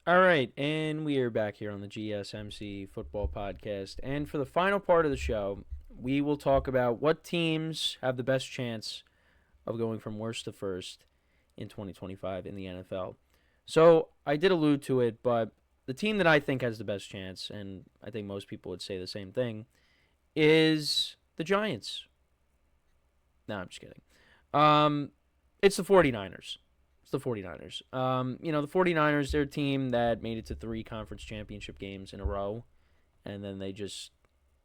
All right, and we are back here on the GSMC football podcast. And for the final part of the show, we will talk about what teams have the best chance of going from worst to first in 2025 in the NFL. So I did allude to it, but the team that I think has the best chance, and I think most people would say the same thing, is the Giants. No, I'm just kidding. Um, it's the 49ers. It's the 49ers. The 49ers, they're a team that made it to 3 conference championship games in a row, and then they just,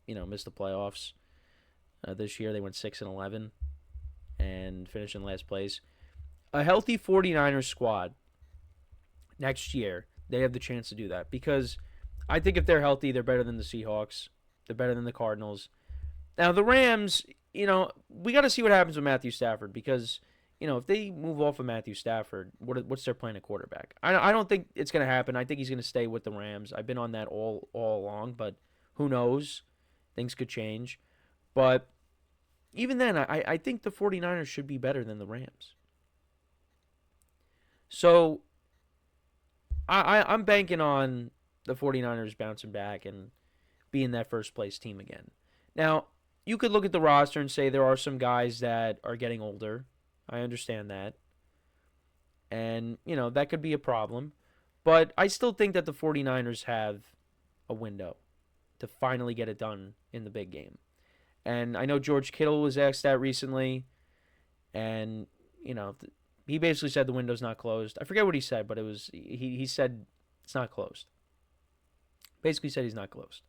missed the playoffs. This year they went 6-11 and finished in last place. A healthy 49ers squad next year, they have the chance to do that because I think if they're healthy, they're better than the Seahawks. They're better than the Cardinals. Now, the Rams, we got to see what happens with Matthew Stafford because, if they move off of Matthew Stafford, what's their plan at quarterback? I don't think it's going to happen. I think he's going to stay with the Rams. I've been on that all along, but who knows? Things could change. But even then, I think the 49ers should be better than the Rams. So I'm banking on the 49ers bouncing back and being that first place team again. Now, you could look at the roster and say there are some guys that are getting older. I understand that. And, that could be a problem. But I still think that the 49ers have a window to finally get it done in the big game. And I know George Kittle was asked that recently. And, he basically said the window's not closed. I forget what he said, but he said it's not closed. Basically said he's not closed.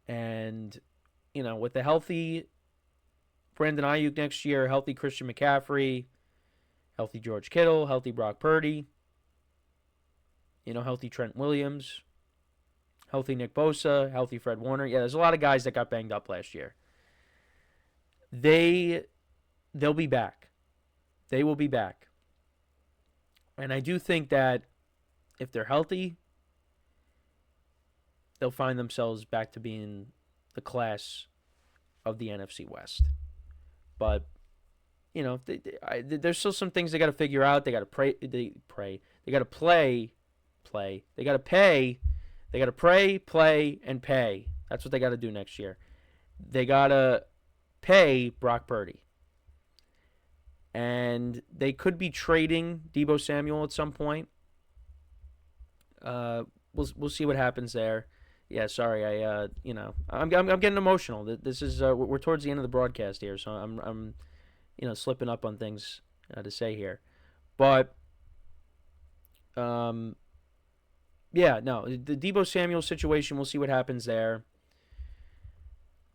And, with the healthy Brandon Ayuk next year, healthy Christian McCaffrey, healthy George Kittle, healthy Brock Purdy, healthy Trent Williams, healthy Nick Bosa, healthy Fred Warner. Yeah, there's a lot of guys that got banged up last year. They'll be back. They will be back. And I do think that if they're healthy, they'll find themselves back to being the class of the NFC West. But, there's still some things they got to figure out. They got to pray. They got to play. They got to pay. They got to pray, play, and pay. That's what they got to do next year. They got to pay Brock Purdy. And they could be trading Deebo Samuel at some point. We'll see what happens there. Yeah, sorry, I'm getting emotional. This is we're towards the end of the broadcast here, so I'm slipping up on things to say here, but the Deebo Samuel situation, we'll see what happens there,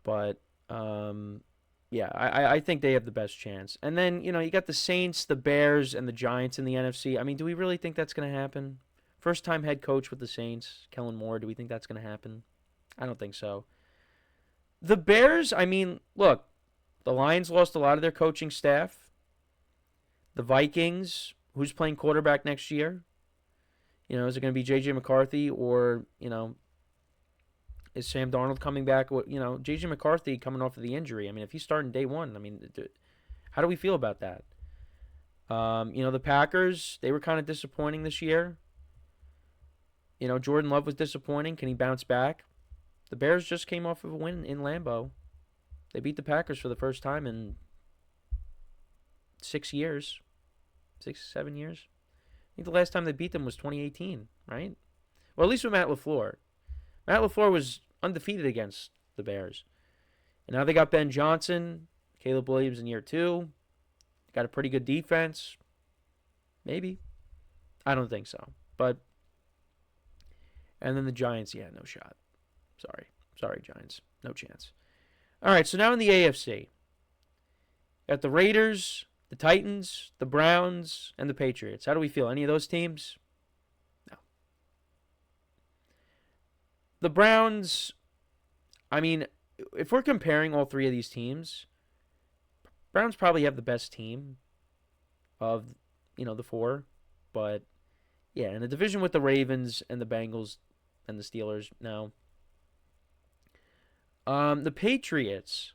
but I think they have the best chance. And then you got the Saints, the Bears, and the Giants in the NFC. I mean, do we really think that's going to happen? First-time head coach with the Saints, Kellen Moore. Do we think that's going to happen? I don't think so. The Bears, look, the Lions lost a lot of their coaching staff. The Vikings, who's playing quarterback next year? Is it going to be J.J. McCarthy or, is Sam Darnold coming back? J.J. McCarthy coming off of the injury. If he's starting day one, how do we feel about that? The Packers, they were kind of disappointing this year. Jordan Love was disappointing. Can he bounce back? The Bears just came off of a win in Lambeau. They beat the Packers for the first time in 6 years. 7 years. I think the last time they beat them was 2018, right? Well, at least with Matt LaFleur. Matt LaFleur was undefeated against the Bears. And now they got Ben Johnson, Caleb Williams in year 2. Got a pretty good defense. Maybe. I don't think so. But and then the Giants, no shot. Sorry, Giants. No chance. All right, so now in the AFC. Got the Raiders, the Titans, the Browns, and the Patriots. How do we feel? Any of those teams? No. The Browns, if we're comparing all 3 of these teams, Browns probably have the best team of, the 4. But, yeah, in the division with the Ravens and the Bengals and the Steelers, no. The Patriots.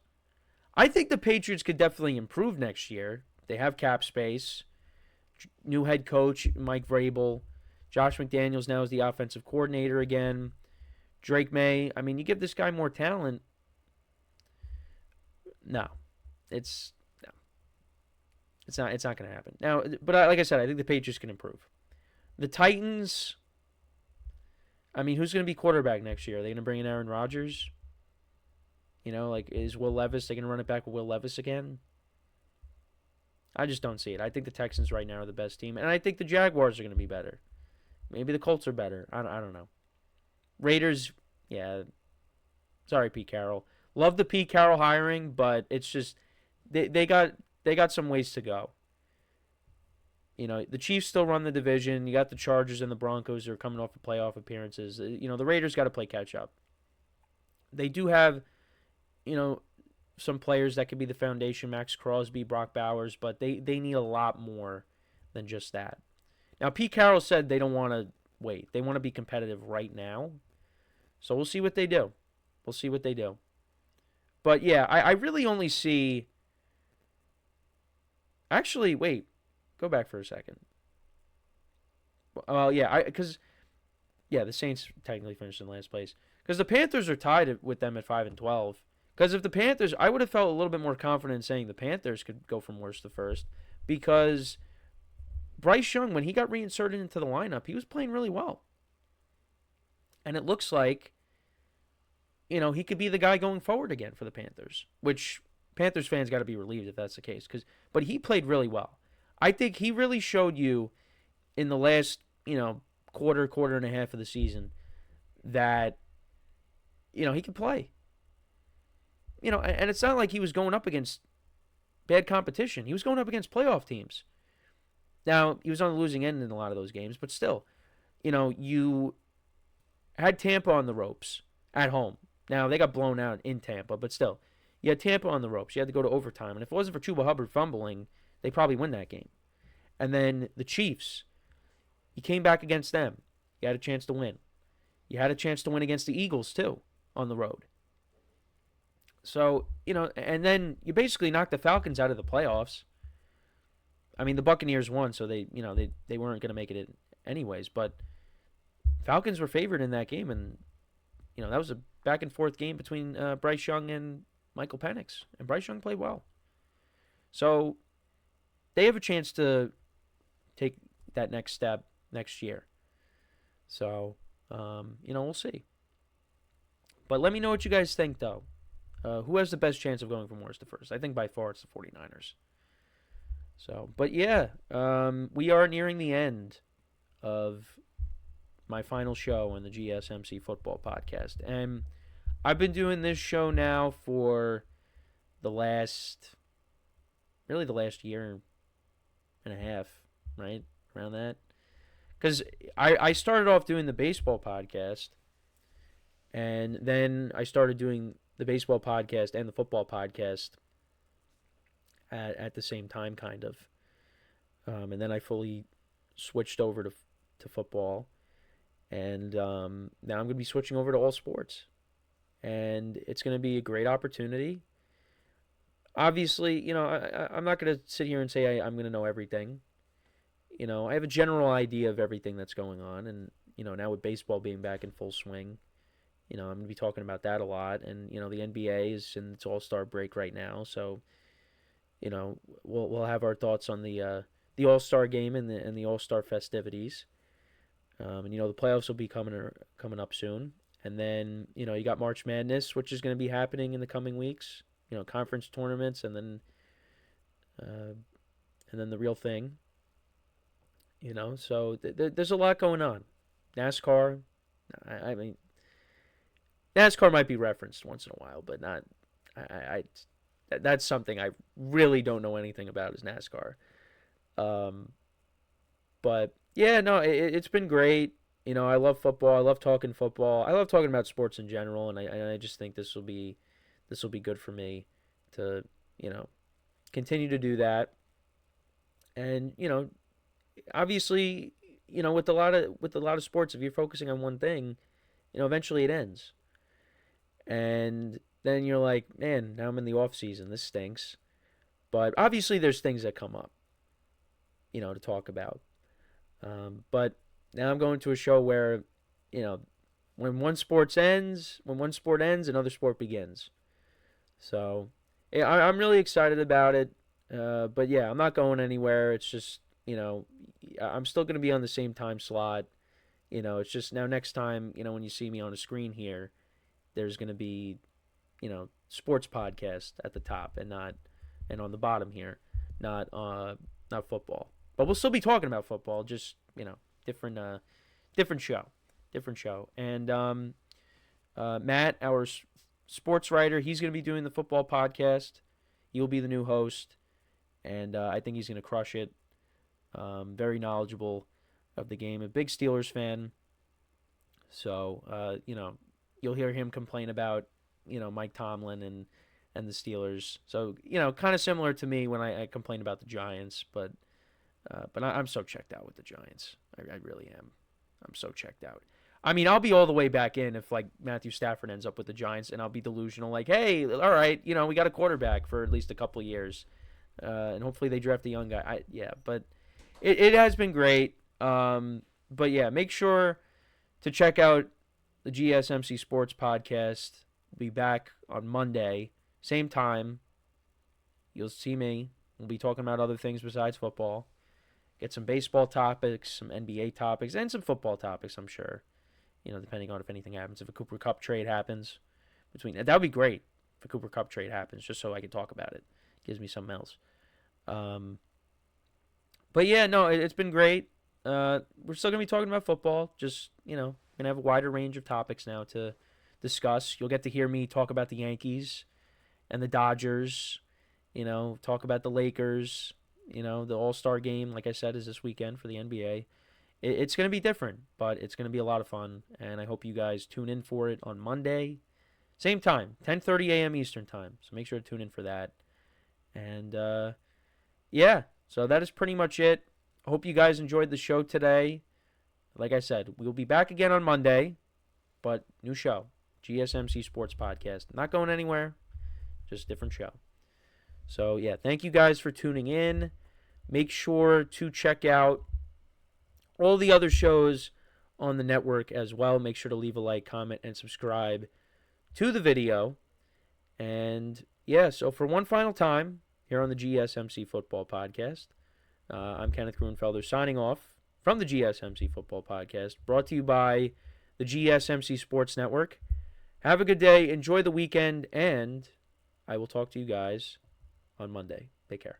I think the Patriots could definitely improve next year. They have cap space. New head coach, Mike Vrabel. Josh McDaniels now is the offensive coordinator again. Drake May, I mean, you give this guy more talent. No, it's no, it's not going to happen now. But like I said, I think the Patriots can improve. The Titans, I mean, who's going to be quarterback next year? Are they going to bring in Aaron Rodgers? Like, is Will Levis, they going to run it back with Will Levis again? I just don't see it. I think the Texans right now are the best team, and I think the Jaguars are going to be better. Maybe the Colts are better. I don't know. Raiders, yeah. Sorry, Pete Carroll. Love the Pete Carroll hiring, but it's just they got some ways to go. The Chiefs still run the division. You got the Chargers and the Broncos who are coming off of playoff appearances. The Raiders got to play catch up. They do have, some players that could be the foundation, Max Crosby, Brock Bowers, but they need a lot more than just that. Now, Pete Carroll said they don't want to wait. They want to be competitive right now. So we'll see what they do. We'll see what they do. But, yeah, I really only see... Actually, wait. Go back for a second. Well, yeah, the Saints technically finished in last place. Because the Panthers are tied with them at 5-12. Because if the Panthers, I would have felt a little bit more confident saying the Panthers could go from worst to first. Because Bryce Young, when he got reinserted into the lineup, he was playing really well. And it looks like, he could be the guy going forward again for the Panthers. Which Panthers fans got to be relieved if that's the case. But he played really well. I think he really showed you in the last, quarter and a half of the season that, he can play. And it's not like he was going up against bad competition. He was going up against playoff teams. Now, he was on the losing end in a lot of those games, but still, you had Tampa on the ropes at home. Now, they got blown out in Tampa, but still, you had Tampa on the ropes. You had to go to overtime. And if it wasn't for Chuba Hubbard fumbling, they probably win that game. And then the Chiefs, you came back against them. You had a chance to win. You had a chance to win against the Eagles, too, on the road. So, and then you basically knocked the Falcons out of the playoffs. I mean, the Buccaneers won, so they weren't going to make it anyways. But Falcons were favored in that game, and, that was a back-and-forth game between Bryce Young and Michael Penix. And Bryce Young played well. So, they have a chance to take that next step next year. So, we'll see. But let me know what you guys think, though. Who has the best chance of going from worst to first? I think by far it's the 49ers. So, but yeah, we are nearing the end of my final show on the GSMC Football Podcast. And I've been doing this show now for the last year and a half, right? Around that. Because I started off doing the baseball podcast, and then I started doing the baseball podcast and the football podcast at the same time, kind of. And then I fully switched over to football. And now I'm going to be switching over to all sports. And it's going to be a great opportunity. Obviously, I'm not going to sit here and say I'm going to know everything. I have a general idea of everything that's going on. And, now with baseball being back in full swing, I'm going to be talking about that a lot. And, the NBA is in its all-star break right now. So, we'll have our thoughts on the all-star game and the all-star festivities. And, the playoffs will be coming up soon. And then, you got March Madness, which is going to be happening in the coming weeks. Conference tournaments and then the real thing. So there's a lot going on. NASCAR, I mean, NASCAR might be referenced once in a while, but not. That's something I really don't know anything about is NASCAR. But yeah, no, it's been great. I love football. I love talking football. I love talking about sports in general, and I just think this will be good for me to continue to do that. And obviously, with a lot of sports, if you're focusing on one thing, eventually it ends. And then you're like, man, now I'm in the off season. This stinks. But obviously there's things that come up, to talk about. But Now I'm going to a show where, you know, when one sport ends, another sport begins. So, yeah, I'm really excited about it. But yeah, I'm not going anywhere. It's just, I'm still going to be on the same time slot. It's just now next time, when you see me on a screen here, there's going to be, sports podcast at the top and on the bottom here, not football. But we'll still be talking about football, just, different different show. Different show. And Matt, our sports writer, he's going to be doing the football podcast. He'll be the new host, and I think he's going to crush it. Very knowledgeable of the game. A big Steelers fan. So, you'll hear him complain about, Mike Tomlin and the Steelers. So, kind of similar to me when I complain about the Giants, but I'm so checked out with the Giants. I really am. I'm so checked out. I mean, I'll be all the way back in if, like, Matthew Stafford ends up with the Giants, and I'll be delusional, like, hey, all right, we got a quarterback for at least a couple of years, and hopefully they draft a young guy. But it has been great. But, yeah, make sure to check out the GSMC Sports Podcast. We'll be back on Monday, same time. You'll see me. We'll be talking about other things besides football. Get some baseball topics, some NBA topics, and some football topics, I'm sure. Depending on if anything happens. If a Cooper Kupp trade happens, that would be great if a Cooper Kupp trade happens, just so I can talk about it. Gives me something else. But yeah, no, it's been great. We're still going to be talking about football. Just, going to have a wider range of topics now to discuss. You'll get to hear me talk about the Yankees and the Dodgers, talk about the Lakers. The All-Star game, like I said, is this weekend for the NBA. It's going to be different, but it's going to be a lot of fun, and I hope you guys tune in for it on Monday. Same time, 10:30 a.m. Eastern time, so make sure to tune in for that. And, yeah, so that is pretty much it. I hope you guys enjoyed the show today. Like I said, we'll be back again on Monday, but new show, GSMC Sports Podcast. Not going anywhere, just different show. So, yeah, thank you guys for tuning in. Make sure to check out all the other shows on the network as well. Make sure to leave a like, comment, and subscribe to the video. And, yeah, so for one final time here on the GSMC Football Podcast, I'm Kenneth Grunfelder signing off from the GSMC Football Podcast, brought to you by the GSMC Sports Network. Have a good day. Enjoy the weekend, and I will talk to you guys on Monday. Take care.